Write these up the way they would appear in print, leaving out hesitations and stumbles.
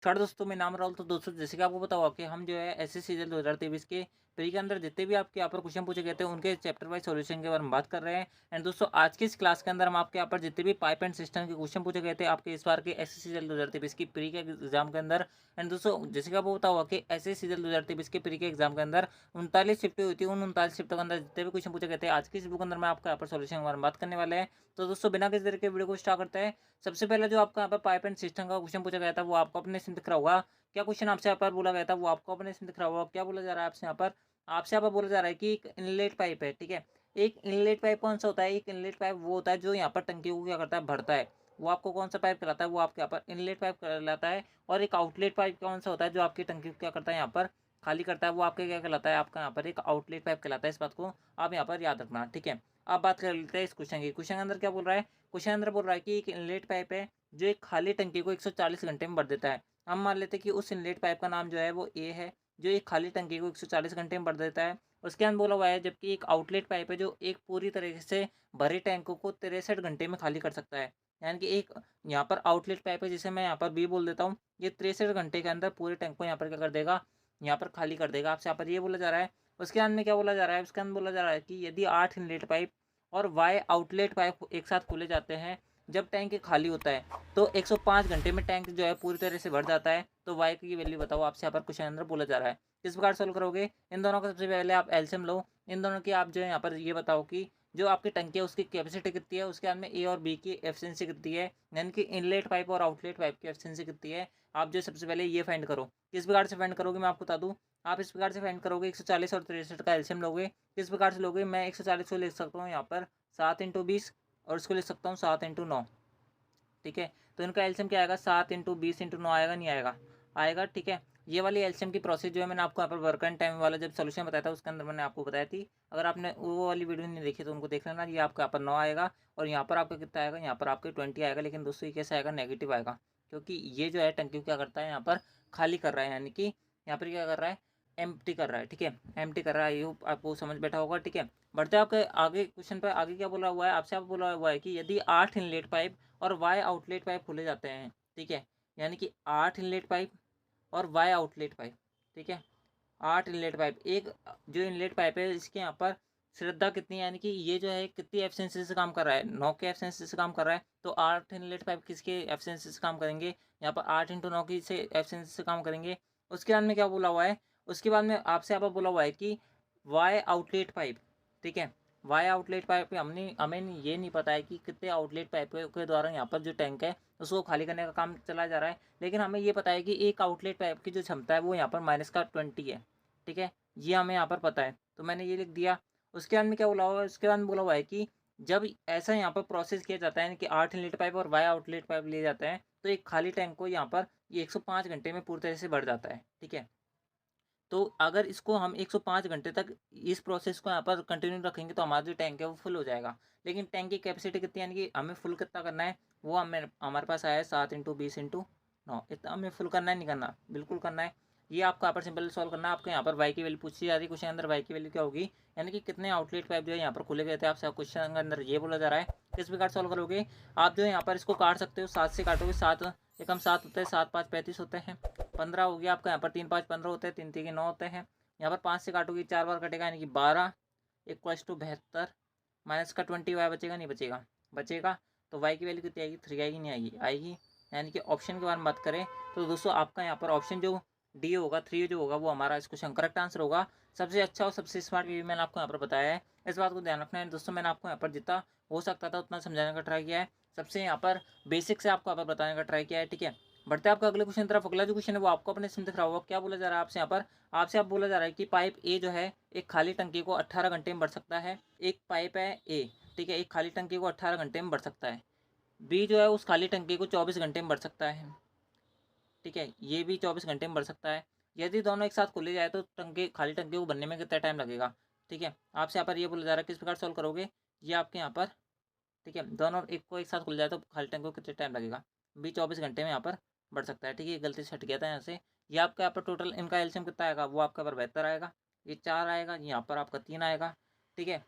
नमस्कार दोस्तों, मैं नाम राहुल। तो दोस्तों, जैसे कि आपको पता होगा कि हम जो है एसएससी सीजन 2023 के प्री के अंदर जितने भी आपके यहाँ पर क्वेश्चन पूछे गए थे उनके चैप्टर वाइज सॉल्यूशन के बारे में बात कर रहे हैं। एंड दोस्तों, आज की इस क्लास के अंदर हम आपके यहाँ पर जितने भी पाइप एंड सिस्टम के क्वेश्चन पूछे गए थे आपके इस बार के एसएससी सीजन 2023 की प्री के एग्जाम के अंदर। एंड दोस्तों, जैसे कि आपको पता होगा कि एसएससी सीजन 2023 के प्री के एग्जाम के अंदर 39 शिफ्टें हुई थी। उन 39 शिफ्टों के अंदर जितने भी क्वेश्चन पूछे गए थे आज की इस बुक के अंदर मैं आपको यहाँ पर सॉल्यूशन के बारे में बात करने वाले हैं। तो दोस्तों, बिना किसी तरीके वीडियो को स्टार्ट करते हैं। सबसे पहले जो आपका यहाँ पर पाइप एंड सिस्टम का क्वेश्चन पूछा गया था वो आपको अपने से दिख रहा होगा। क्या क्वेश्चन आपसे यहाँ पर बोला गया था वो आपको अपने इसमें दिख रहा होगा। क्या बोला जा रहा है आपसे यहाँ पर? आपसे यहाँ पर बोला जा रहा है कि एक इनलेट पाइप है, ठीक है। एक इनलेट पाइप कौन सा होता है? एक इनलेट पाइप वो होता है जो यहाँ पर टंकी को क्या करता है, भरता है। वो आपको कौन सा पाइप कहलाता है? वो आपके यहाँ पर इनलेट पाइप कहलाता है। और एक आउटलेट पाइप कौन सा होता है जो आपकी टंकी को क्या करता है, यहाँ पर खाली करता है? वो आपके क्या कहलाता है? आपका यहाँ पर एक आउटलेट पाइप कहलाता है। इस बात को आप यहाँ पर याद रखना, ठीक है। अब बात कर लेते हैं इस क्वेश्चन की। क्वेश्चन के अंदर क्या बोल रहा है? क्वेश्चन के अंदर बोल रहा है कि एक इनलेट पाइप है जो एक खाली टंकी को 140 घंटे में भर देता है। हम मान लेते हैं कि उस इनलेट पाइप का नाम जो है वो ए है, जो एक खाली टंकी को 140 घंटे में भर देता है। उसके अंदर बोला हुआ है जबकि एक आउटलेट पाइप है जो एक पूरी तरीके से भरे टैंकों को 63 घंटे में खाली कर सकता है। यानी कि एक यहाँ पर आउटलेट पाइप है जिसे मैं यहाँ पर बी बोल देता हूँ। ये 63 घंटे के अंदर पूरे टैंक को यहाँ पर क्या कर देगा, यहाँ पर खाली कर देगा। आपसे यहाँ पर ये बोला जा रहा है। उसके अंदर में क्या बोला जा रहा है? उसके अंदर बोला जा रहा है कि यदि 8 इनलेट पाइप और वाई आउटलेट पाइप एक साथ खोले जाते हैं जब टैंक खाली होता है तो 105 घंटे में टैंक जो है पूरी तरह से भर जाता है। तो वाई की वैल्यू बताओ। आपसे यहाँ पर क्वेश्चन अंदर बोला जा रहा है। किस प्रकार सोल्व करोगे? इन दोनों का सबसे पहले आप एलसीएम लो। इन दोनों की आप जो है यहाँ पर ये बताओ कि जो आपकी टंकी है उसकी कैपेसिटी कितनी है, उसके अंदर में ए और बी की एफिशिएंसी कितनी है, यानी कि इनलेट पाइप और आउटलेट पाइप की एफिशिएंसी कितनी है। आप जो सबसे पहले ये फाइंड करो। किस प्रकार से फाइंड करोगे मैं आपको बता दूँ। आप इस प्रकार से फाइंड करोगे, 140 और 63 का एलसीएम लोगे। किस प्रकार से लोगे? मैं 140 को लिख सकता हूँ यहाँ पर 7 × 20 और इसको लिख सकता हूँ 7 × 9, ठीक है। तो इनका एलसीएम क्या आएगा? 7 × 20 × 9 आएगा, नहीं आएगा? आएगा, ठीक है। ये वाली एलसीएम की प्रोसेस जो है मैंने आपको यहाँ पर वर्क एंड टाइम वाला जब सोल्यूशन बताया था उसके अंदर मैंने आपको बताई थी। अगर आपने वो वाली वीडियो नहीं देखी तो उनको देख लेना। ये आपका यहाँ पर 9 आएगा और यहाँ पर आपका कितना आएगा? यहाँ पर आपके 20 आएगा। लेकिन दोस्तों ये कैसे आएगा? नेगेटिव आएगा, क्योंकि ये जो है टंकी को क्या करता है, यहाँ पर खाली कर रहा है। यानी कि यहाँ पर क्या कर रहा है? एम्प्टी कर रहा है, ठीक है। एम्प्टी कर रहा है। ये आपको समझ बैठा होगा, ठीक है। बढ़ते हैं आपके आगे क्वेश्चन पर। आगे क्या बोला हुआ है आपसे? आप बोला हुआ है कि यदि 8 इनलेट पाइप और वाई आउटलेट पाइप खोले जाते हैं, ठीक है। यानी कि 8 इनलेट पाइप और वाई आउटलेट पाइप, ठीक है। 8 इनलेट पाइप। एक जो इनलेट पाइप है इसके यहाँ पर श्रद्धा कितनी है, यानी कि ये जो है कितनी एफिशिएंसी से काम कर रहा है? 9 के एफिशिएंसी से काम कर रहा है। तो 8 इनलेट पाइप किसके एफिशिएंसी से काम करेंगे? यहाँ पर 8 × 9 की से एफिशिएंसी से काम करेंगे। उसके बाद में क्या बोला हुआ है? उसके बाद में आपसे यहाँ पर बोला हुआ है कि वाई आउटलेट पाइप, ठीक है। वाई आउटलेट पाइप पे हमें ये नहीं पता है कि कितने आउटलेट पाइप के द्वारा यहाँ पर जो टैंक है उसको खाली करने का काम चलाया जा रहा है। लेकिन हमें ये पता है कि एक आउटलेट पाइप की जो क्षमता है वो यहाँ पर -20 है, ठीक है। ये हमें यहाँ पर पता है, तो मैंने ये लिख दिया। उसके बाद में क्या बोला हुआ है? उसके बाद में बोला हुआ है कि जब ऐसा यहाँ पर प्रोसेस किया जाता है कि 8 इनलेट पाइप और वाई आउटलेट पाइप लिए जाते हैं तो एक खाली टैंक को यहाँ पर ये 105 घंटे में पूरी तरह से भर जाता है, ठीक है। तो अगर इसको हम 105 घंटे तक इस प्रोसेस को यहाँ पर कंटिन्यू रखेंगे तो हमारा जो टैंक है वो फुल हो जाएगा। लेकिन टैंक की कैपेसिटी कितनी है, यानी कि हमें फुल कितना करना है वो हमारे पास आया है 7 × 20 × 9। इतना हमें फुल करना है, नहीं करना? बिल्कुल करना है। ये आपको यहाँ पर सिंपल सॉल्व करना है। आपको यहाँ पर वाई की वैल्यू पूछी जा रही है क्वेश्चन अंदर। वाई की वैल्यू क्या होगी? यानी कि कितने आउटलेट पाइप जो है यहाँ पर खुले गए थे आपसे क्वेश्चन के अंदर ये बोला जा रहा है। किस प्रकार सॉल्व करोगे? आप जो है यहाँ पर इसको काट सकते हो। 7 से काटोगे, 7 एकम 7 होता है, 7 × 5 = 35 होते हैं। 15 हो गया आपका। यहाँ पर 3 × 5 = 15 होते हैं, 3 × 3 = 9 होते हैं। यहाँ पर 5 से काटोगे 4 बार कटेगा, यानी कि 12 = 72। माइनस का 20 वाई बचेगा, नहीं बचेगा? बचेगा। तो वाई की वैल्यू कितनी आएगी? 3 आएगी, नहीं आएगी? आएगी। यानी कि ऑप्शन के बारे में बात करें तो दोस्तों आपका यहाँ पर ऑप्शन जो डी होगा, 3 जो होगा वो हमारा इस क्वेश्चन करेक्ट आंसर होगा। सबसे अच्छा और सबसे स्मार्ट वे मैंने आपको यहाँ पर बताया है। इस बात को ध्यान रखना है दोस्तों। मैंने आपको यहाँ पर जितना हो सकता था उतना समझाने का ट्राई किया है। सबसे यहाँ पर बेसिक से आपको यहाँ पर बताने का ट्राई किया है, ठीक है। बढ़ते हैं आपका अगले क्वेश्चन तरफ। अगला जो क्वेश्चन है वो आपको अपने इसमें दिख रहा होगा। क्या बोला जा रहा है आपसे यहाँ पर? आपसे आप बोला जा रहा है कि पाइप ए जो है एक खाली टंकी को 18 घंटे में भर सकता है। एक पाइप है ए, ठीक है, एक खाली टंकी को 18 घंटे में भर सकता है। बी जो है उस खाली टंकी को 24 घंटे में भर सकता है, ठीक है। ये भी 24 घंटे में भर सकता है। यदि दोनों एक साथ खोले जाए तो खाली टंकी को भरने में कितना टाइम लगेगा, ठीक है। आपसे यहाँ पर ये बोला जा रहा है किस प्रकार सॉल्व करोगे? ये आपके यहाँ पर, ठीक है, दोनों एक को एक साथ खुल जाए तो खाली टैंक को कितने टाइम लगेगा? बी 24 घंटे में यहाँ पर बढ़ सकता है, ठीक है। ये गलती से हट गया था यहाँ से। ये आपका यहाँ पर टोटल इनका एलसीएम कितना आएगा? वो आपका पर 72 आएगा। ये 4 आएगा, यहाँ पर आपका 3 आएगा, ठीक है।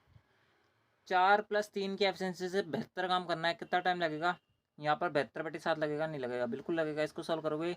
4 + 3 की एफिशिएंसी से 72 काम करना है। कितना टाइम लगेगा? यहाँ पर 72/7 लगेगा, नहीं लगेगा? बिल्कुल लगेगा। इसको सॉल्व करोगे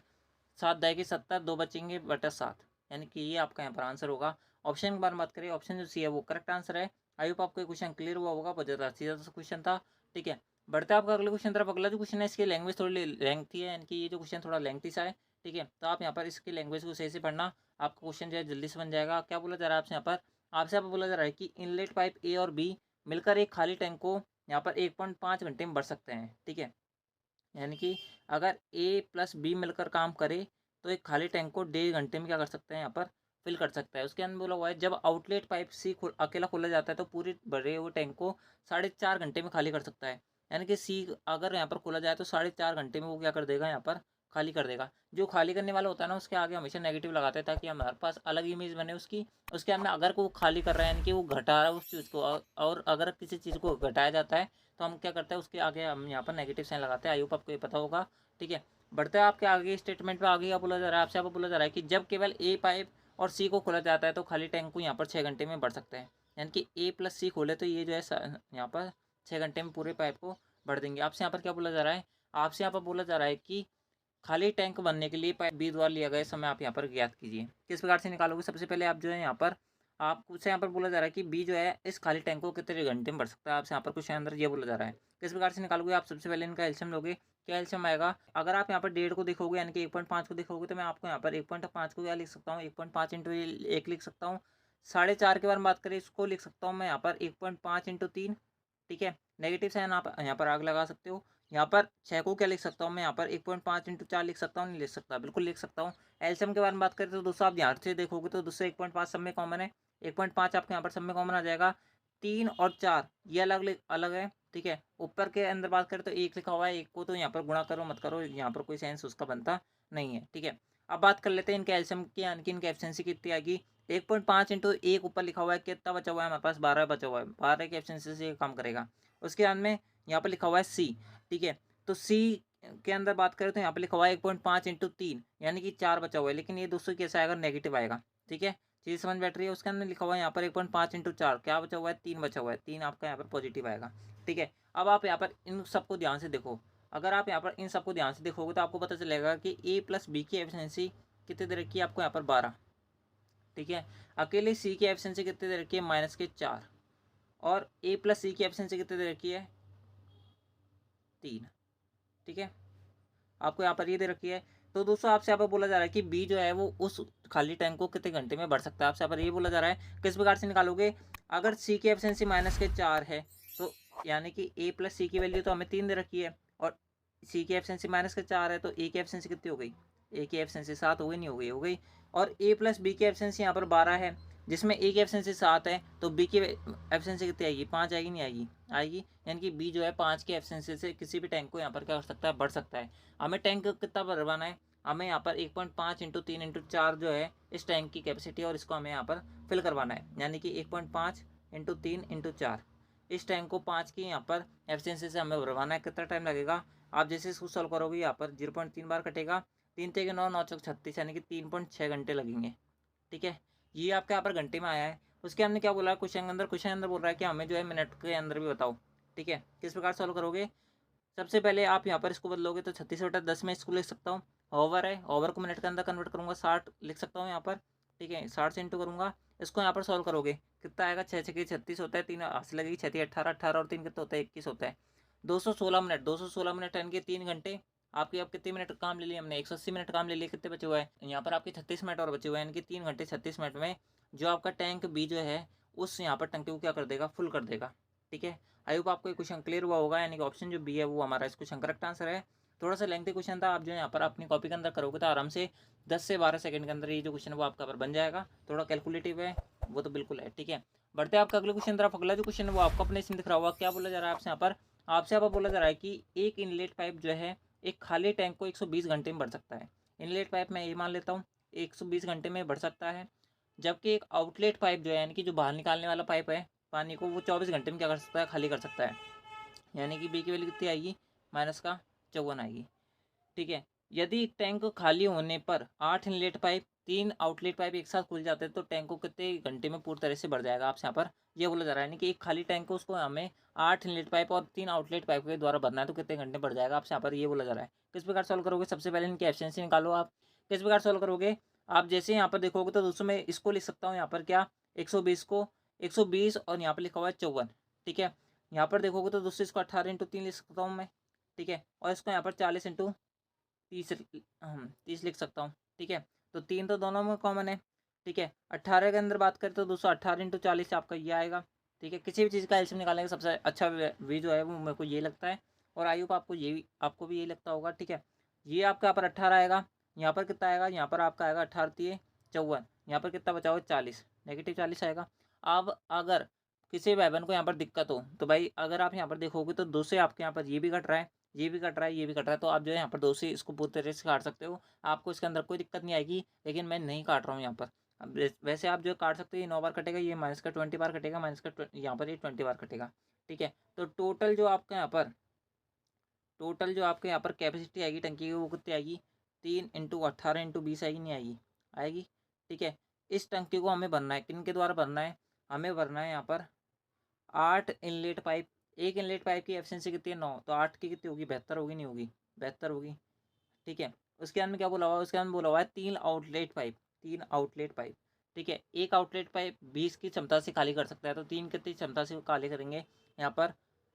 7 दाई की 70, 2 बचेंगे बटा 7, यानी कि ये आपका यहाँ पर आंसर होगा। ऑप्शन के बारे में बात करें, ऑप्शन जो सी है वो करेक्ट आंसर है। आई होप आपको ये क्वेश्चन क्लियर हुआ होगा, बहुत ज़्यादा सीधा सा क्वेश्चन था। ठीक है, बढ़ते हैं आपका अगले क्वेश्चन तरफ। अगला जो क्वेश्चन है इसकी लैंग्वेज थोड़ी लेंथी है, यानी कि ये जो क्वेश्चन थोड़ा लेंथी सा है। ठीक है, तो आप यहाँ पर इसकी लैंग्वेज को सही से पढ़ना, आपका क्वेश्चन जो है जल्दी से बन जाएगा। क्या बोला जा रहा है आपसे यहाँ पर, आपसे यहाँ पर बोला जा रहा है कि इनलेट पाइप ए और बी मिलकर एक खाली टैंक को यहाँ पर 1.5 घंटे में भर सकते हैं। ठीक है, यानी कि अगर ए प्लस बी मिलकर काम करे तो एक खाली टैंक को 1.5 घंटे में क्या कर सकते हैं, यहाँ पर फिल कर सकता है। उसके अंदर बोला हुआ है जब आउटलेट पाइप सी अकेला खोला जाता है तो पूरे भरे हुए टैंक को 4.5 घंटे में खाली कर सकता है। यानी कि सी अगर यहाँ पर खोला जाए तो 4.5 घंटे में वो क्या कर देगा, यहाँ पर खाली कर देगा। जो खाली करने वाला होता है ना उसके आगे हमेशा नेगेटिव लगाते हैं ताकि हमारे पास अलग इमेज बने उसकी। उसके अंदर अगर वो खाली कर रहा है यानी कि वो घटा रहा है उस चीज़ को, और अगर किसी चीज़ को घटाया जाता है तो हम क्या करते हैं उसके आगे हम यहाँ पर नेगेटिव साइन लगाते हैं। आई होप आपको ये पता होगा। ठीक है, बढ़ते हैं आपके आगे स्टेटमेंट पे। आगे क्या बोला जा रहा है आपसे, आपको बोला जा रहा है कि जब केवल ए पाइप और सी को खोला जाता है तो खाली टैंक को यहाँ पर 6 घंटे में भर सकते हैं। यानी कि ए प्लस सी खोले तो ये जो है यहाँ पर 6 घंटे में पूरे पाइप को भर देंगे। आपसे यहाँ पर क्या बोला जा रहा है, आपसे यहाँ पर बोला जा रहा है कि खाली टैंक बनने के लिए पाइप बी द्वारा लिया गया समय आप यहाँ पर ज्ञात कीजिए। किस प्रकार से निकालोगे, सबसे पहले आप जो है यहाँ पर आपसे यहाँ पर बोला जा रहा है कि बी जो है इस खाली टैंक को कितने घंटे में भर सकता है। आपसे यहाँ पर कुछ अंदर ये बोला जा रहा है, किस प्रकार से निकालोगे आप, सबसे पहले इनका एलसीएम लोगे। क्या एलसीएम आएगा, अगर आप यहाँ पर 1.5 को देखोगे यानी कि 1.5 को देखोगे तो मैं आपको यहाँ पर 1.5 को क्या लिख सकता हूँ, 1.5 इंटू 1 लिख सकता हूँ। 4.5 के बारे में बात करें इसको लिख सकता हूँ मैं यहाँ पर 1.5 इंटू 3। ठीक है, नेगेटिव साइन आप यहाँ पर आग लगा सकते हो। यहाँ पर 6 को क्या लिख सकता हूँ मैं, यहाँ पर 1.5 इंटू 4 लिख सकता हूँ, नहीं लिख सकता, बिल्कुल लिख सकता हूँ। एलसीएम के बारे में बात करें तो दोस्तों आप ध्यान से देखोगे तो दोस्तों 1.5 सब में कॉमन है, 1.5 आपके यहाँ पर सब में कॉमन आ जाएगा। 3 और 4 ये अलग अलग है। ठीक है, ऊपर के अंदर बात करें तो 1 लिखा हुआ है, 1 को तो यहाँ पर गुणा करो मत करो, यहाँ पर कोई सेंस उसका बनता नहीं है। ठीक है, अब बात कर लेते हैं इनके एलसीएम की, यानी कि इनकी एफिशिएंसी कितनी आएगी। 1.5 इंटू 1 ऊपर लिखा हुआ है, कितना बचा हुआ है हमारे पास, 12 बचा हुआ है, 12 की एफिशिएंसी से ये काम करेगा। उसके बाद में यहाँ पर लिखा हुआ है सी। ठीक है, तो सी के अंदर बात करें तो यहाँ पे लिखा हुआ है 1.5 इंटू 3 यानी कि 4 बचा हुआ है, लेकिन ये दोस्तों कैसा आएगा, नेगेटिव आएगा। ठीक है, चीज़ समझ बैठ रही है। उसके अंदर लिखा हुआ है यहाँ पर 1.5 इंटू 4 क्या बचा हुआ है, 3 बचा हुआ है, 3 आपका यहाँ पर पॉजिटिव आएगा। ठीक है, अब आप यहाँ पर इन सबको ध्यान से देखो, अगर आप यहाँ पर इन सबको ध्यान से देखोगे तो आपको पता चलेगा कि ए प्लस बी की एफिशिएंसी कितने दे रखी है आपको यहाँ पर 12। ठीक है, अकेले सी की एफिशिएंसी कितने दे रखी है, -4, और ए प्लस सी की एफिशिएंसी कितने दे रखी है, 3। ठीक है, आपको यहाँ पर ये दे रखी है। तो दोस्तों आपसे यहाँ पर बोला जा रहा है कि बी जो है वो उस खाली टैंक को कितने घंटे में भर सकता है। आपसे यहाँ पर ये बोला जा रहा है, किस प्रकार से निकालोगे, अगर सी की एफिशिएंसी -4 है तो यानी कि ए प्लस सी की वैल्यू तो हमें 3 दे रखी है, और सी की एफिशिएंसी -4 है तो ए की एफिशिएंसी कितनी हो गई, ए की एफिशिएंसी 7 हो गई, नहीं हो गई, हो गई। और ए प्लस बी की एफिशिएंसी यहाँ पर 12 है, जिसमें ए की एफिशिएंसी 7 है तो बी की एफिशिएंसी कितनी आएगी, 5 आएगी, नहीं आएगी, आएगी। यानी कि बी जो है 5 की एफिशिएंसी से किसी भी टैंक को यहाँ पर क्या कर सकता है, बढ़ सकता है। हमें टैंक कितना भरवाना है, हमें यहाँ पर 1.5 इंटू 3 इंटू 4 जो है इस टैंक की कैपेसिटी, और इसको हमें यहाँ पर फिल करवाना है। यानी कि 1.5 इंटू 3 इंटू 4 इस टैंक को 5 की यहाँ पर एफिशिएंसी से हमें भरवाना है। कितना टाइम लगेगा, आप जैसे इसको सॉल्व करोगे यहाँ पर 0.3 बार कटेगा, 3 3 9 9 36 यानी कि 3.6 घंटे लगेंगे। ठीक है, ये आपके यहाँ पर घंटे में आया है। उसके हमने क्या बोला है क्वेश्चन के अंदर, क्वेश्चन अंदर बोल रहा है कि हमें जो है मिनट के अंदर भी बताओ। ठीक है, किस प्रकार सॉल्व करोगे, सबसे पहले आप यहाँ पर इसको बदलोगे तो 36/10 में इसको लिख सकता हूँ। ओवर है, ओवर को मिनट के अंदर कन्वर्ट करूँगा, 60 लिख सकता हूँ यहाँ पर। ठीक है, 60 से इंटू करूँगा, इसको यहाँ पर सॉल्व करोगे कितना आएगा, 6 6 36 होता है, 3 हाथ से लगेगी, 6 18 18 और 3 कितना होता है, 21 होता है। 216 मिनट, 216 मिनट यानी कि 3 घंटे। आपकी अब कितने मिनट काम ले लिया हमने, 180 मिनट काम ले लिया, कितने बचे हुए हैं यहाँ पर आपके 36 मिनट और बचे हुए हैं, यानी कि 3 घंटे 36 मिनट में जो आपका टैंक बी जो है उस यहाँ पर टंकी को क्या कर देगा, फुल कर देगा। ठीक है, आई होप आपको ये क्वेश्चन क्लियर हुआ होगा, यानी कि ऑप्शन जो बी है वो हमारा इस क्वेश्चन करेक्ट आंसर है। थोड़ा सा लेंथी क्वेश्चन था, आप जो यहाँ पर अपनी कॉपी के अंदर करोगे तो आराम से 10 से 12 सेकंड के अंदर ये जो क्वेश्चन है वो आपका पर बन जाएगा। थोड़ा कैलकुलेटिव है वो तो बिल्कुल है। ठीक है, बढ़ते हैं आपका अगले क्वेश्चन तरफ। अगला जो क्वेश्चन है वो आपको अपने इसमें दिख रहा होगा, क्या बोला जा रहा है आपसे यहाँ पर, आपसे यहाँ पर बोला जा रहा है कि एक इनलेट पाइप जो है एक खाली टैंक को 120 घंटे में भर सकता है। इनलेट पाइप मैं ये मान लेता हूँ 120 घंटे में भर सकता है, जबकि एक आउटलेट पाइप जो है यानी कि जो बाहर निकालने वाला पाइप है पानी को, वो 24 घंटे में क्या कर सकता है, खाली कर सकता है। यानी कि बी की वैल्यू कितनी आएगी, -54 आएगी। ठीक है, यदि टैंक खाली होने पर 8 इनलेट पाइप 3 आउटलेट पाइप एक साथ खुल जाते हैं तो टैंक को कितने घंटे में पूरी तरह से भर जाएगा, आपसे यहाँ पर ये बोला जा रहा है। यानी कि एक खाली टैंक को उसको हमें 8 इनलेट पाइप और 3 आउटलेट पाइप के द्वारा भरना है तो कितने घंटे भर जाएगा, आपसे यहाँ पर ये बोला जा रहा है। किस प्रकार सॉल्व करोगे, सबसे पहले इनकी एफिशिएंसी निकालो आप। किस प्रकार सॉल्व करोगे, आप जैसे यहाँ पर देखोगे तो दोस्तों मैं इसको लिख सकता हूँ यहाँ पर क्या, 120 को 120 और यहाँ पर लिखा हुआ है 54, ठीक है। यहाँ पर देखोगे तो दोस्तों इसको 18 × 3 लिख सकता हूँ मैं, ठीक है। और इसको यहाँ पर 40 × 30 30 लिख सकता हूँ, ठीक है। तो 3 तो दोनों में कॉमन है, ठीक है। 18 के अंदर बात करें तो दोस्तों 18 × 40 आपका ये आएगा, ठीक है। किसी भी चीज़ का एलसीएम निकालने का सबसे अच्छा वे जो है वो मेरे को ये लगता है, और आई होप आपको भी यही लगता होगा, ठीक है। ये आपका यहाँ पर 18 आएगा, यहाँ पर कितना आएगा, यहाँ पर आपका आएगा 18×3 = 54, यहाँ पर कितना बचा हुआ 40, -40 आएगा। अब अगर किसी भाई बहन को यहाँ पर दिक्कत हो तो भाई अगर आप यहाँ पर देखोगे तो 2 से आपके यहाँ पर ये भी कट रहा है, ये भी कट रहा है, ये भी कट रहा है, तो आप जो है यहाँ पर 2 से इसको पूरी तरह से काट सकते हो, आपको इसके अंदर कोई दिक्कत नहीं आएगी। लेकिन मैं नहीं काट रहा हूँ यहाँ पर। अब वैसे आप जो है काट सकते हो, ये 9 बार कटेगा, ये माइनस का 20 बार कटेगा, माइनस का यहाँ पर ये 20 बार कटेगा, ठीक है। तो टोटल जो आपके यहाँ पर कैपेसिटी आएगी टंकी की वो कितनी आएगी, 3 × 18 × 20 आएगी, नहीं आएगी, आएगी, ठीक है। इस टंकी को हमें भरना है, किन के द्वारा भरना है, हमें भरना है यहाँ पर 8 इनलेट पाइप। एक इनलेट पाइप की एफिशिएंसी कितनी है, 9, तो 8 की कितनी होगी, 72 होगी, नहीं होगी, 72 होगी, ठीक है। उसके अंदर क्या बोला हुआ है, उसके अंदर बोला हुआ है 3 आउटलेट पाइप, 3 आउटलेट पाइप, ठीक है। एक आउटलेट पाइप 20 की क्षमता से खाली कर सकता है, तो 3 कितनी क्षमता से खाली करेंगे, यहाँ पर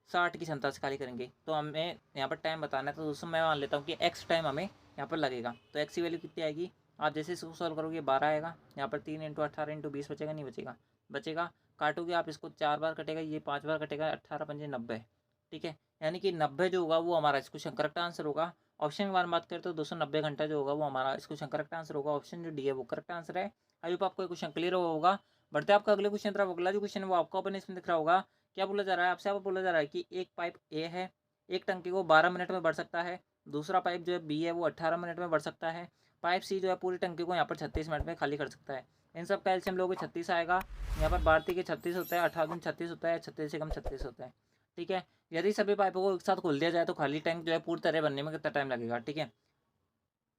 60 की क्षमता से खाली करेंगे। तो हमें यहाँ पर टाइम बताना है, तो दोस्तों मैं मान लेता हूँ कि एक्स टाइम हमें यहाँ पर लगेगा। तो एक्स की वैल्यू कितनी आएगी, आप जैसे इसको सॉल्व करोगे 12 आएगा, यहाँ पर 3 × 18 × 20 बचेगा, नहीं बचेगा, बचेगा। काटोगे आप इसको 4 बार कटेगा, ये 5 बार कटेगा, 18×5 = 90, ठीक है। यानी कि 90 जो होगा वो हमारा इसको करेक्ट आंसर होगा। ऑप्शन के बारे में बात करें तो 290 घंटा जो होगा वो हमारा इसको करेक्ट आंसर होगा। ऑप्शन जो डी है वो करेक्ट आंसर है। आई होप आपको क्वेश्चन क्लियर होगा। बढ़ते आपका अगले क्वेश्चन तरफ। अगला जो क्वेश्चन है वो आपको अपन इसमें दिख रहा होगा। क्या बोला जा रहा है आपसे, आपको बोला जा रहा है कि एक पाइप ए है, एक टंकी को 12 मिनट में भर सकता है। दूसरा पाइप जो है बी है वो 18 मिनट में भर सकता है। पाइप सी जो है पूरी टंकी को यहाँ पर 36 मिनट में खाली कर सकता है। इन सब का एलसीएम लोगे 36 आएगा। यहाँ पर भारतीय के 36 होता है, 18 36 होता है, 36 से कम 36 होता है, ठीक है। यदि सभी पाइपों को एक साथ खोल दिया जाए तो खाली टैंक जो है पूरी तरह बनने में कितना टाइम लगेगा, ठीक है।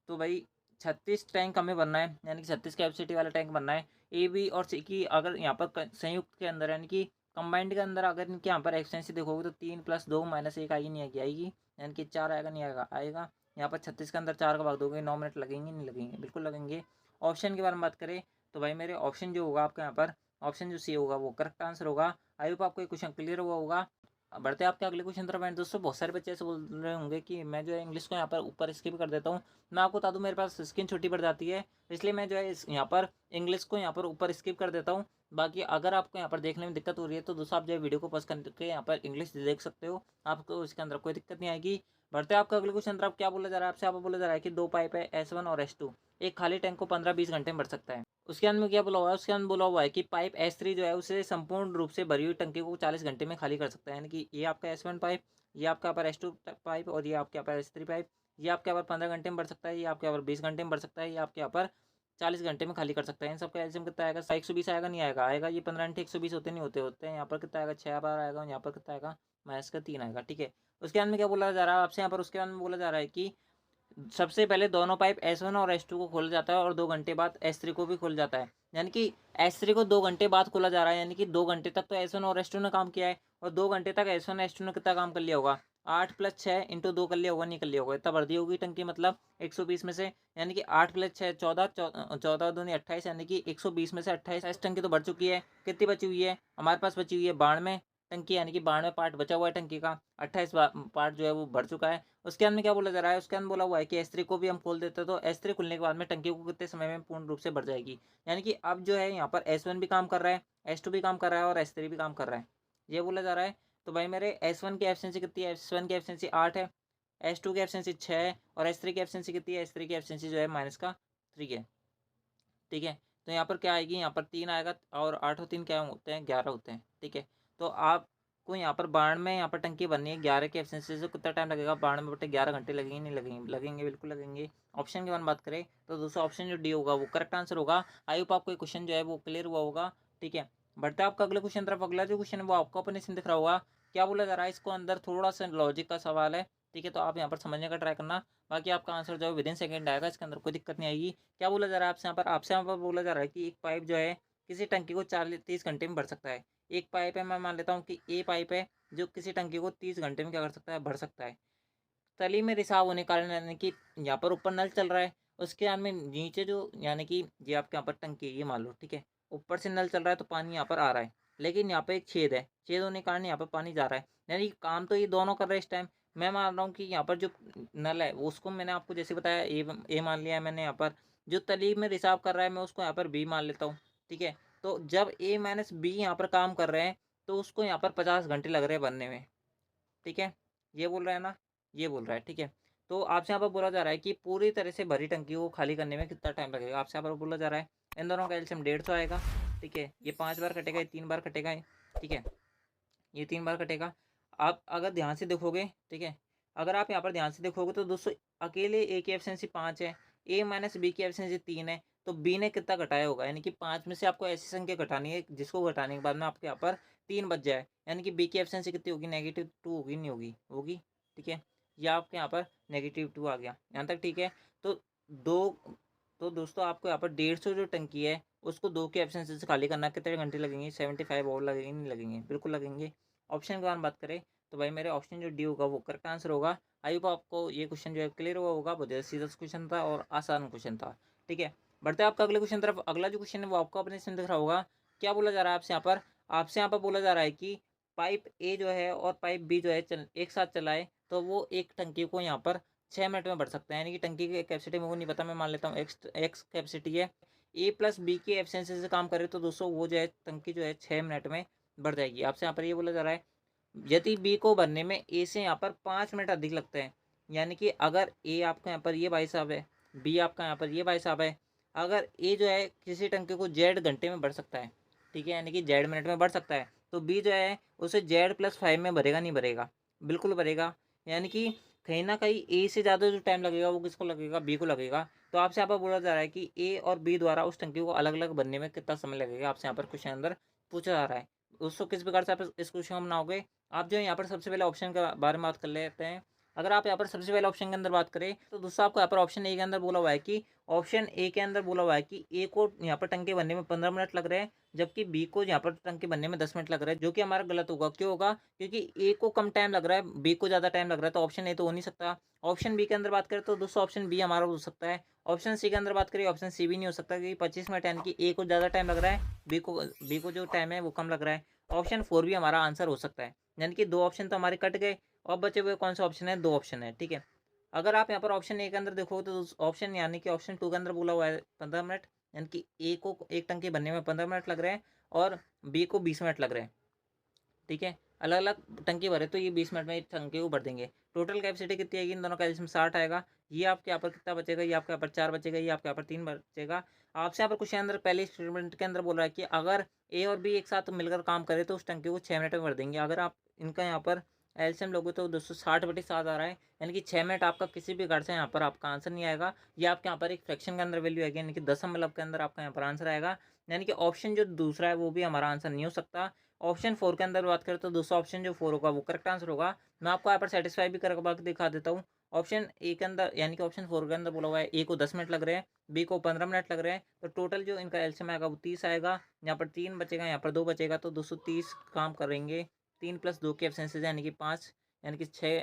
तो भाई 36 टैंक हमें बनना है, यानी कि 36 कैपेसिटी वाला टैंक बनना है। ए बी और सी की अगर यहाँ पर संयुक्त के अंदर यानी कि कंबाइंड के अंदर अगर इनके यहाँ पर एक्सटेंसी देखोगे तो 3 + 2 - 1 आएगी, नहीं आएगी, आएगी, यानी कि 4 आएगा, नहीं आएगा, आएगा। यहाँ पर 36 के अंदर 4 का भाग दोगे 9 मिनट लगेंगे, नहीं लगेंगे, बिल्कुल लगेंगे। ऑप्शन के बारे में बात करें तो भाई मेरे ऑप्शन जो होगा आपका यहाँ पर ऑप्शन जो सी होगा वो करेक्ट आंसर होगा। आई होप आपको ये क्वेश्चन क्लियर हुआ होगा। अब बढ़ते हैं आपके अगले क्वेश्चन तरफ। एंड दोस्तों बहुत सारे बच्चे ऐसे बोल रहे होंगे कि मैं जो है इंग्लिश को यहाँ पर ऊपर स्किप कर देता हूँ। मैं आपको बता दूँ मेरे पास स्क्रीन छोटी पड़ जाती है, इसलिए मैं जो है यहाँ पर इंग्लिश को यहाँ पर ऊपर स्किप कर देता हूँ। बाकी अगर आपको यहाँ पर देखने में दिक्कत हो रही है तो दोस्तों आप जो है वीडियो को पॉज करके यहाँ पर इंग्लिश देख सकते हो, आपको इसके अंदर कोई दिक्कत नहीं आएगी। बढ़ते हैं आपका अगले क्वेश्चन तरफ। क्या बोला जा रहा है आपसे, आपको बोला जा रहा है कि 2 पाइप है S1 और S2, एक खाली टैंक को 15-20 घंटे में भर सकता है। उसके अंदर में क्या बोला हुआ है, उसके अंदर बोला हुआ है कि पाइप S3 जो है उसे संपूर्ण रूप से भरी हुई टंकी को 40 घंटे में खाली कर सकता है। यानी कि ये आपका S1 पाइप, ये आपका यहाँ पर S2 पाइप और ये आपके यहाँ पर S3 पाइप, ये आपके यहाँ पर 15 घंटे में भर सकता है, ये आपके यहाँ पर 20 घंटे में भर सकता है, ये आपके यहाँ पर 40 घंटे में खाली कर सकता है। इन सबका एलसीएम कितना आएगा, 120 आएगा, नहीं आएगा, आएगा। ये 15 × 120 होते नहीं होते हैं। यहाँ पर कितना आएगा, 6 बार आएगा, यहाँ पर कितना आएगा, -3 आएगा, ठीक है। उसके अंदर में क्या बोला जा रहा है आपसे, यहाँ पर उसके अंदर में बोला जा रहा है कि सबसे पहले दोनों पाइप S1 और S2 को खोला जाता है और 2 घंटे बाद S3 को भी खोल जाता है। यानी कि S3 को 2 घंटे बाद खोला जा रहा है, यानी कि 2 घंटे तक तो S1 और S2 ने काम किया है और 2 घंटे तक S1 S2 ने कितना काम कर लिया होगा, 8 + 6 × 2 कर लिया होगा, नहीं कर लिया होगा, इतना भर दी होगी टंकी, मतलब 120 में से, यानी कि 8 + 6 14, 14 दूनी 28, यानी कि 120 में से 28 टंकी तो भर चुकी है। कितनी बची हुई है हमारे पास, बची हुई है 92 टंकी, यानी कि 92 पार्ट बचा हुआ है टंकी का, 28 पार्ट जो है वो भर चुका है। उसके अंदर में क्या बोला जा रहा है, उसके अंदर बोला हुआ है कि S3 को भी हम खोल देते तो S3 खुलने के बाद में टंकी को कितने समय में पूर्ण रूप से भर जाएगी। यानी कि अब जो है यहाँ पर S1 भी काम कर रहा है, S2 भी काम कर रहा है और S3 भी काम कर रहा है, ये बोला जा रहा है। तो भाई मेरे S1 की एफिशिएंसी कितनी है, S1 की एफिशिएंसी 8 है, S2 की एफिशिएंसी 6 है और S3 की एफिशिएंसी कितनी है, S3 की एफिशिएंसी जो है -3 है, ठीक है। तो यहाँ पर क्या आएगी, यहाँ पर 3 आएगा और 8 और 3 क्या होते हैं, 11 होते हैं, ठीक है। तो आपको यहाँ पर 92 यहाँ पर टंकी बननी है 11 की एफिशिएंसी से, कितना टाइम लगेगा, 92/11 घंटे लगेंगे, नहीं लगेंगे, लगेंगे, बिल्कुल लगेंगे। ऑप्शन के बारे में बात करें तो दूसरा ऑप्शन जो डी होगा वो करेक्ट आंसर होगा। आई होप आपको क्वेश्चन जो है वो क्लियर हुआ होगा, ठीक है। बढ़ता है आपका अगले क्वेश्चन तरफ। अगला जो क्वेश्चन है वो आपको अपने इसमें दिख रहा होगा। क्या बोला जा रहा है, इसको अंदर थोड़ा सा लॉजिक का सवाल है, ठीक है। तो आप यहाँ पर समझने का ट्राई करना, बाकी आपका आंसर जो है विदिन सेकंड आएगा, इसके अंदर कोई दिक्कत नहीं आएगी। क्या बोला जा रहा है आपसे यहाँ पर बोला जा रहा है कि एक पाइप जो है किसी टंकी को 30 घंटे में भर सकता है। एक पाइप है, मैं मान लेता हूँ कि ए पाइप है जो किसी टंकी को 30 घंटे में क्या कर सकता है, भर सकता है। तली में रिसाव होने के कारण, यानी कि यहाँ पर ऊपर नल चल रहा है उसके बाद में नीचे जो यानी कि ये आपके यहाँ पर टंकी है, ये मान लो, ठीक है। ऊपर से नल चल रहा है तो पानी यहाँ पर आ रहा है, लेकिन यहाँ पे एक छेद है, छेद होने के कारण यहाँ पर पानी जा रहा है, यानी कि काम तो ये दोनों कर रहे हैं इस टाइम। मैं मान रहा हूँ कि यहाँ पर जो नल है वो उसको मैंने आपको जैसे बताया ए मान लिया है मैंने यहाँ पर। जो तली में रिसाव कर रहा है मैं उसको यहाँ पर बी मान लेता हूँ, ठीक है। तो जब ए माइनस बी यहाँ पर काम कर रहे हैं तो उसको यहाँ पर 50 घंटे लग रहे हैं बनने में, ठीक है। ये बोल रहा है ना, ये बोल रहा है, ठीक है। तो आपसे यहाँ पर बोला जा रहा है कि पूरी तरह से भरी टंकी को खाली करने में कितना टाइम लगेगा, आपसे यहाँ पर बोला जा रहा है। इन दोनों का एलसीएम 150 आएगा, ठीक है। ये 5 बार कटेगा, ये 3 बार कटेगा, ठीक है। ये 3 बार कटेगा। आप अगर ध्यान से देखोगे, ठीक है, अगर आप यहाँ पर ध्यान से देखोगे तो दोस्तों अकेले ए की एफिशिएंसी 5 है, ए माइनस बी की एफिशिएंसी 3 है, तो बी ने कितना घटाया होगा, यानी कि 5 में से आपको ऐसी संख्या घटानी है जिसको घटाने के बाद में आपके यहाँ पर 3 बच जाए, यानी कि बी की एफिशिएंसी कितनी होगी, -2 होगी, नहीं होगी, होगी, ठीक है। या आपके यहाँ पर -2 आ गया, यहाँ तक ठीक है। तो दो तो दोस्तों आपको यहाँ पर 150 जो टंकी है उसको 2 की एफिशिएंसी से खाली करना कितने घंटे लगेंगे, 75 और लगेंगे, नहीं लगेंगे, बिल्कुल लगेंगे। ऑप्शन के बारे में बात करें तो भाई मेरे ऑप्शन जो डी होगा वो करेक्ट आंसर होगा। आई होप आपको ये क्वेश्चन जो है क्लियर हुआ होगा, बहुत ज़्यादा सीधा क्वेश्चन था और आसान क्वेश्चन था, ठीक है। बढ़ते हैं आपका अगले क्वेश्चन तरफ। अगला जो क्वेश्चन है वो आपको अपने इसमें दिख रहा होगा। क्या बोला जा रहा है आपसे यहाँ पर, आपसे यहाँ पर बोला जा रहा है कि पाइप ए जो है और पाइप बी जो है एक साथ चलाए तो वो एक टंकी को यहाँ पर 6 मिनट में भर सकते हैं, यानी कि टंकी की कैपेसिटी मेरे को नहीं पता, मैं मान लेता हूँ एक्स कैपेसिटी है। ए प्लस बी की एफिशिएंसी से काम करे तो दोस्तों वो जो है टंकी जो है 6 मिनट में बढ़ जाएगी। आपसे यहाँ पर ये बोला जा रहा है यदि बी को भरने में ए से यहाँ पर 5 मिनट अधिक लगते हैं, यानी कि अगर ए आपका यहाँ पर ये भाई साहब है, बी आपका यहाँ पर ये भाई साहब है, अगर ए जो है किसी टंकी को जेड घंटे में भर सकता है, ठीक है, यानी कि जेड मिनट में भर सकता है, तो बी जो है उसे जेड प्लस 5 में भरेगा, नहीं भरेगा, बिल्कुल भरेगा। यानी कि कहीं ना कहीं ए से ज़्यादा जो टाइम लगेगा वो किसको लगेगा, बी को लगेगा। तो आपसे यहाँ पर बोला जा रहा है कि ए और बी द्वारा उस टंकी को अलग अलग बनने में कितना समय लगेगा, आपसे यहाँ पर क्वेश्चन अंदर पूछा जा रहा है। दोस्तों किस प्रकार से आप इस क्वेश्चन को बनाओगे, आप जो है यहाँ पर सबसे पहले ऑप्शन के बारे में बात कर लेते हैं। अगर आप यहाँ पर सबसे पहले ऑप्शन के अंदर बात करें तो दोस्तों आपको यहाँ पर ऑप्शन ए के अंदर बोला हुआ है कि ऑप्शन ए के अंदर बोला हुआ है कि ए को यहाँ पर टंकी बनने में 15 मिनट लग रहे हैं, जबकि बी को यहाँ पर टंकी बनने में 10 मिनट लग रहा है, जो कि हमारा गलत होगा। क्यों होगा, क्योंकि ए को कम टाइम लग रहा है, बी को ज़्यादा टाइम लग रहा है, तो ऑप्शन ए तो हो नहीं सकता। ऑप्शन बी के अंदर बात करें तो दोस्तों ऑप्शन बी हमारा हो सकता है। ऑप्शन सी के अंदर बात करें, ऑप्शन सी भी नहीं हो सकता, क्योंकि 25 मिनट यानी कि ए को ज़्यादा टाइम लग रहा है, बी को जो टाइम है वो कम लग रहा है। ऑप्शन फोर भी हमारा आंसर हो सकता है, यानी कि 2 ऑप्शन तो हमारे कट गए। और बचे हुए कौन सा ऑप्शन है, 2 ऑप्शन है, ठीक है। अगर आप यहाँ पर ऑप्शन ए के अंदर देखो तो ऑप्शन यानी कि ऑप्शन टू के अंदर बोला हुआ है 15 मिनट, यानी कि ए को एक टंकी बनने में 15 मिनट लग रहे हैं और बी को 20 मिनट लग रहे हैं, ठीक है। अलग अलग टंकी भरे तो ये 20 मिनट में टंकी को भर देंगे। टोटल कैपेसिटी कितनी आएगी, इन दोनों का एलसीएम 60 आएगा। ये आपके यहाँ पर कितना बचेगा, ये आपके यहाँ पर 4 बचेगा, ये आपके यहाँ पर 3 बचेगा। आपसे यहाँ पर क्वेश्चन अंदर पहले स्टेटमेंट के अंदर बोल रहा है कि अगर ए और बी एक साथ मिलकर काम करे तो उस टंकी को 6 मिनट में भर देंगे। अगर आप इनका यहाँ पर एलसीएम लोगे तो 260/7 आ रहा है, यानी कि 6 मिनट आपका किसी भी घर से यहाँ पर आपका आंसर नहीं आएगा। ये आपके यहाँ पर एक फ्रैक्शन के अंदर वैल्यू आएगी, यानी कि दशमलव के अंदर आपका यहाँ पर आंसर आएगा, यानी कि ऑप्शन जो दूसरा है वो भी हमारा आंसर नहीं हो सकता। ऑप्शन फोर के अंदर बात करें तो दूसरा ऑप्शन जो फोर होगा वो करेक्ट आंसर होगा। मैं आपको यहाँ पर सेटिस्फाई भी करके दिखा देता हूँ। ऑप्शन ए के अंदर यानी कि ऑप्शन फोर के अंदर बोला हुआ है ए को 10 मिनट लग रहे हैं, बी को 15 मिनट लग रहे हैं, तो टोटल जो इनका एलसीएम आएगा वो 30 आएगा। यहाँ पर 3 बचेगा, यहाँ पर 2 बचेगा, तो 230 काम करेंगे। 3 + 2 की एब्सेंसेज यानी कि 5, यानी कि 6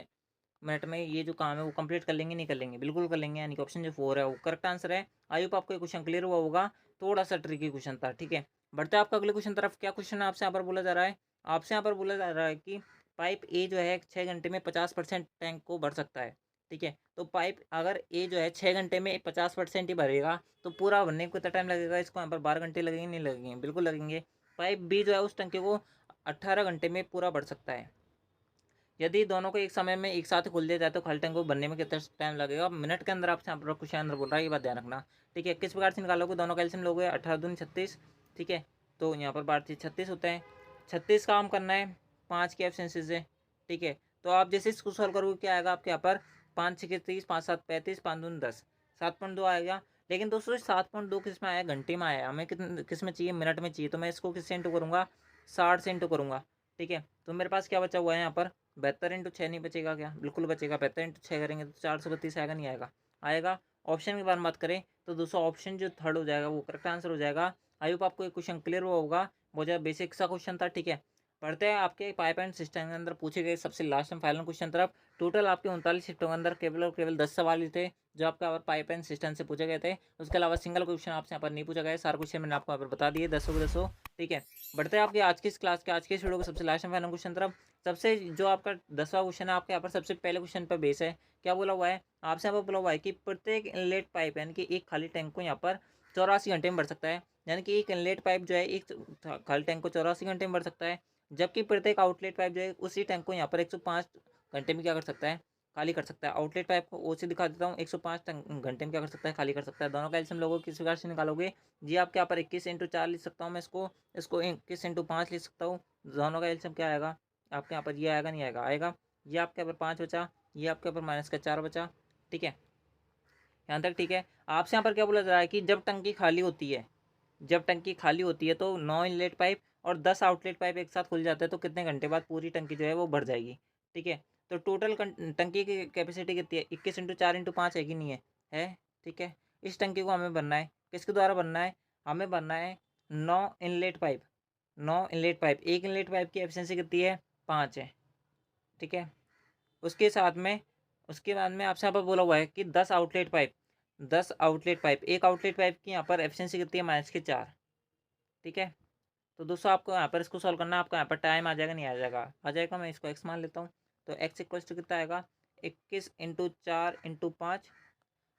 मिनट में ये जो काम है वो कंप्लीट कर लेंगे, नहीं कर लेंगे, बिल्कुल कर लेंगे, यानी कि ऑप्शन जो फोर है वो करेक्ट आंसर है। आई होप आपको ये क्वेश्चन क्लियर हुआ होगा, थोड़ा सा ट्रिकी क्वेश्चन था, ठीक है। बढ़ते हैं आपका अगले क्वेश्चन तरफ। क्या क्वेश्चन है आपसे यहाँ पर बोला जा रहा है, आपसे यहाँ पर बोला जा रहा है कि पाइप ए जो है 6 घंटे में 50% टैंक को भर सकता है, ठीक है। तो पाइप अगर ए जो है 6 घंटे में 50% ही भरेगा तो पूरा भरने को कितना टाइम लगेगा, इसको यहाँ पर 12 घंटे लगेंगे, नहीं लगेंगे, बिल्कुल लगेंगे। पाइप बी जो है उस टंकी को 18 घंटे में पूरा भर सकता है। यदि दोनों को एक समय में एक साथ खोल दिया जाए तो खाली टैंक को बनने में कितना टाइम लगेगा, मिनट के अंदर आपसे यहाँ पर क्वेश्चन आंसर बोल रहा है, ये बात ध्यान रखना, ठीक है। किस प्रकार से निकालोगे, दोनों का एलसीएम लोगे, 18×2 = 36, ठीक है। तो यहाँ पर 12×3 = 36 होता है। 36 काम करना है 5 की एफिशिएंसी से, ठीक है। तो आप जैसे इसको सॉल्व करोगे क्या आएगा आपके यहाँ पर, 5×6 = 30, 5×7 = 35, 5×2 = 10, 7.2 आएगा। लेकिन दोस्तों 7.2 किस में आया, घंटे में आया, हमें कितने किस में चाहिए, मिनट में चाहिए, तो मैं इसको किससे इंटू करूँगा, 60 से इंटू करूँगा, ठीक है। तो मेरे पास क्या बचा हुआ है यहाँ पर, 72×6 नहीं बचेगा क्या, बिल्कुल बचेगा। 72×6 करेंगे तो 432 आएगा, नहीं आएगा, आएगा। ऑप्शन के बारे में बात करें तो दोस्तों ऑप्शन जो थर्ड हो जाएगा वो करेक्ट आंसर हो जाएगा। आई होप आपको ये क्वेश्चन क्लियर हुआ होगा, बहुत ज़्यादा बेसिक सा क्वेश्चन था, ठीक है। पढ़ते हैं आपके पाइप एंड सिस्टम के अंदर पूछे गए सबसे लास्ट एंड फाइनल क्वेश्चन तरफ। टोटल आपके 39 शिफ्टों के अंदर केवल और केवल 10 सवाल ही थे जो आपका यहाँ पर पाइप एंड सिस्टम से पूछे गए थे। उसके अलावा सिंगल क्वेश्चन आपसे यहाँ पर नहीं पूछा गया। सारे क्वेश्चन मैंने आपको यहाँ पर बता दिए 10 के 10। ठीक है, बढ़ते हैं आपके आज की इस क्लास के आज के इस वीडियो को सबसे लास्ट एंड फाइनल क्वेश्चन तरफ। सबसे जो आपका 10वां क्वेश्चन है आपके यहाँ पर सबसे पहले क्वेश्चन पर बेस है। क्या बोला हुआ है आपसे? यहाँ पर बोला हुआ है कि प्रत्येक इनलेट पाइप यानी कि एक खाली टैंक को यहाँ पर 84 घंटे में भर सकता है। यानी कि एक इनलेट पाइप जो है एक खाली टैंक को 84 घंटे में भर सकता है, जबकि प्रत्येक आउटलेट पाइप जो है उसी टैंक को यहाँ पर 105 घंटे में क्या कर सकता है, खाली कर सकता है। आउटलेट पाइप को ओ से दिखा देता हूँ, 105 घंटे में क्या कर सकता है, खाली कर सकता है। दोनों का एलसीएम लोगों किस प्रकार से निकालोगे जी? आपके यहाँ पर 21/4 लिख सकता हूँ मैं, इसको इसको 21/5 लिख सकता हूँ। दोनों का एलसीएम क्या आएगा आपके यहाँ पर? ये आएगा, नहीं आएगा? आएगा। ये आपके यहाँ पर 5 बचा, ये आपके यहाँ पर -4 बचा। ठीक है, यहाँ तक ठीक है। आपसे यहाँ पर क्या बोला जा रहा है कि जब टंकी खाली होती है, जब टंकी खाली होती है तो 9 इनलेट पाइप और 10 आउटलेट पाइप एक साथ खुल जाते हैं तो कितने घंटे बाद पूरी टंकी जो है वो भर जाएगी। ठीक है, तो टोटल टंकी की कैपेसिटी कितनी है? 21/4/5 है कि नहीं है? ठीक है, इस टंकी को हमें भरना है, किसके द्वारा भरना है? हमें भरना है 9 इनलेट पाइप। 9 इनलेट पाइप, एक इनलेट पाइप की एफिशिएंसी कितनी है? 5 है। ठीक है, उसके साथ में उसके बाद में आपसे यहाँ पर बोला हुआ है कि 10 आउटलेट पाइप, 10 आउटलेट पाइप, एक आउटलेट पाइप की यहाँ पर एफिशिएंसी कितनी है? -4। ठीक है, तो दोस्तों आपको यहाँ पर इसको सॉल्व करना है। आपको यहाँ पर टाइम आ जाएगा, नहीं आ जाएगा? आ जाएगा। मैं इसको एक्स मान लेता हूँ, तो एक्स इक्वल्स टू कितना आएगा? 21/4/5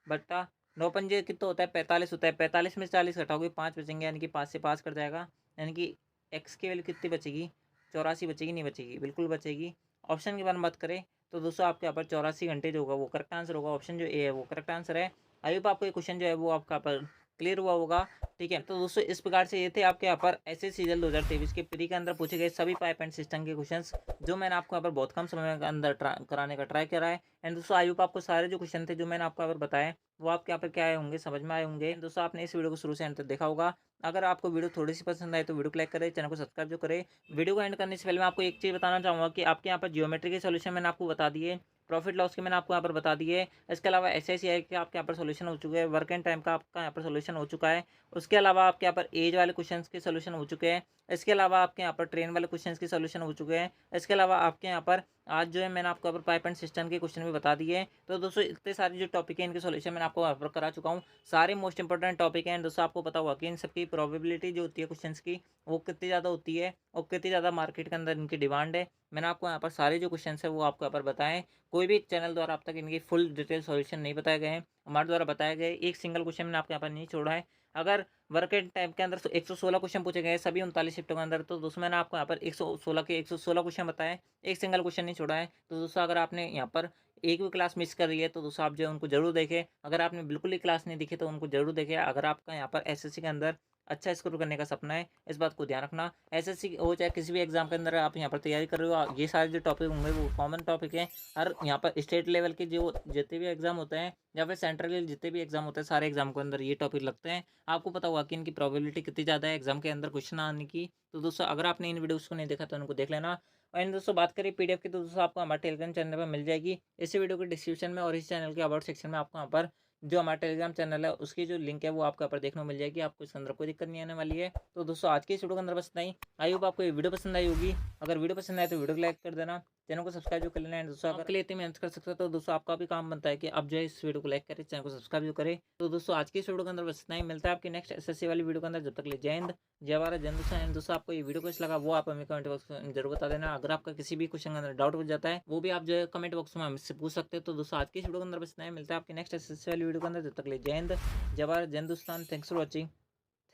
बट्टा 9 पंजे कितना होता है? 45 होता है। 45 में 40 घटाओगे 5 बचेंगे, यानी कि 5 से 5 कट जाएगा। यानी कि एक्स की वैल्यू कितनी बचेगी? 84 बचेगी, नहीं बचेगी? बिल्कुल बचेगी। ऑप्शन की बात बात करें तो दोस्तों आपके यहाँ पर 84 घंटे जो होगा वो करेक्ट आंसर होगा। ऑप्शन जो ए है वो करेक्ट आंसर है। आई होप आपको ये क्वेश्चन जो है वो आपका पर क्लियर हुआ होगा। ठीक है, तो दोस्तों इस प्रकार से ये थे आपके यहाँ पर एसएससी सीजन 2023 के प्री के अंदर पूछे गए सभी पाइप एंड सिस्टम के क्वेश्चंस जो मैंने आपको यहाँ पर बहुत कम समय के अंदर कराने का ट्राई करा है। एंड दोस्तों आई होप आपको सारे जो क्वेश्चन थे जो मैंने आपको यहाँ पर बताए वो आपके यहाँ पर क्या आए होंगे, समझ में आए होंगे। दोस्तों आपने इस वीडियो को शुरू से एंड तक देखा होगा। अगर आपको वीडियो थोड़ी सी पसंद आए तो वीडियो को लाइक करें, चैनल को सब्सक्राइब जो करें। वीडियो को एंड करने से पहले मैं आपको एक चीज़ बताना चाहूँगा कि आपके यहाँ पर जियोमेट्री के सॉल्यूशन मैंने आपको बता दिए, प्रॉफिट लॉस के मैंने आपको यहाँ पर बता दिए। इसके अलावा एसआईसीआई के आपके यहाँ पर सोल्यूशन हो चुके हैं, वर्क एंड टाइम का आपका यहाँ पर सोल्यूशन हो चुका है। उसके अलावा आपके यहाँ पर एज वाले क्वेश्चंस के सोल्यूशन हो चुके हैं। इसके अलावा आपके यहाँ पर ट्रेन वाले क्वेश्चंस के सोल्यूशन हो चुके हैं। इसके अलावा आपके यहाँ पर आज जो है मैंने आपको यहाँ पर पाइप एंड सिस्टम के क्वेश्चन भी बता दिए। तो दोस्तों इतने सारे जो टॉपिक है इनके सोल्यूशन मैंने आपको यहाँ पर करा चुका हूँ। सारे मोस्ट इंपॉर्टेंट टॉपिक हैं। दोस्तों आपको पता होगा कि इन सबकी प्रोबेबिलिटी जो होती है क्वेश्चंस की वो कितनी ज़्यादा होती है और कितनी ज़्यादा मार्केट के अंदर इनकी डिमांड है। मैंने आपको यहाँ पर सारे जो क्वेश्चन है वो आपको यहाँ पर बताएं। कोई भी चैनल द्वारा अब तक इनकी फुल डिटेल सॉल्यूशन नहीं बताए गए हैं। हमारे द्वारा बताए गए एक सिंगल क्वेश्चन मैंने आपके यहाँ पर नहीं छोड़ा है। अगर वर्क एंड टाइम के अंदर 116 क्वेश्चन पूछे गए सभी 39 शिफ्टों के अंदर, तो दोस्तों मैंने आपको यहाँ पर 116 क्वेश्चन बताए, एक सिंगल क्वेश्चन नहीं छोड़ा है। तो दोस्तों अगर आपने यहाँ पर एक भी क्लास मिस कर रही है तो दोस्तों आप जो है उनको जरूर देखें। अगर आपने बिल्कुल ही क्लास नहीं देखी तो उनको जरूर देखें। अगर आपका यहाँ पर एसएससी के अंदर अच्छा स्कोर करने का सपना है, इस बात को ध्यान रखना। एसएससी हो चाहे किसी भी एग्जाम के अंदर आप यहाँ पर तैयारी कर रहे हो, ये सारे जो टॉपिक होंगे वो कॉमन टॉपिक हैं। हर यहाँ पर स्टेट लेवल के जो जितने भी एग्जाम होते हैं या फिर सेंट्रल लेवल जितने भी एग्जाम होते हैं सारे एग्जाम के अंदर ये टॉपिक लगते हैं। आपको पता होगा कि इनकी प्रोबेबिलिटी कितनी ज़्यादा है एग्जाम के अंदर क्वेश्चन आने की। तो दोस्तों अगर आपने इन वीडियोज़ को नहीं देखा तो उनको देख लेना। और दोस्तों बात करें पीडीएफ की तो दोस्तों आपको हमारे टेलीग्राम चैनल पर मिल जाएगी। इसी वीडियो के डिस्क्रिप्शन में और इस चैनल के अबाउट सेक्शन में आपको यहाँ पर जो हमारा टेलीग्राम चैनल है उसकी जो लिंक है वो आपको यहाँ पर देखने को मिल जाएगी। आपको इसके अंदर कोई दिक्कत नहीं आने वाली है। तो दोस्तों आज की इस वीडियो के अंदर बस इतना ही। आई होप आपको ये वीडियो पसंद आई होगी। अगर वीडियो पसंद आए तो वीडियो को लाइक कर देना, चैनल को सब्सक्राइब जो कर लेना है। दोस्तों अगर इतनी मेहनत कर सकते हो तो दोस्तों आपका भी काम बनता है कि आप जो है इस वीडियो को लाइक करें, चैनल को सब्सक्राइब जो करें। तो दोस्तों आज की इस वीडियो के अंदर बस इतना ही। मिलता है आपकी नेक्स्ट एसएससी वाली वीडियो के अंदर। जब तक ले जय हिंद, जय भारत, जय हिंदुस्तान। दोस्तों आपको ये वीडियो कैसा लगा वो आप हमें कमेंट बॉक्स में जरूर बता देना। अगर आपका किसी भी क्वेश्चन के अंदर डाउट हो जाता है वो भी आप जो है कमेंट बॉक्स में हमसे पूछ सकते हैं। तो दोस्तों आज की इस वीडियो के अंदर बस इतना ही। मिलता है आपकी नेक्स्ट एसएससी वाली वीडियो के अंदर। जब तक ले जय हिंद, जय भारत, जय Hindustan. Thanks for watching.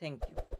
Thank you.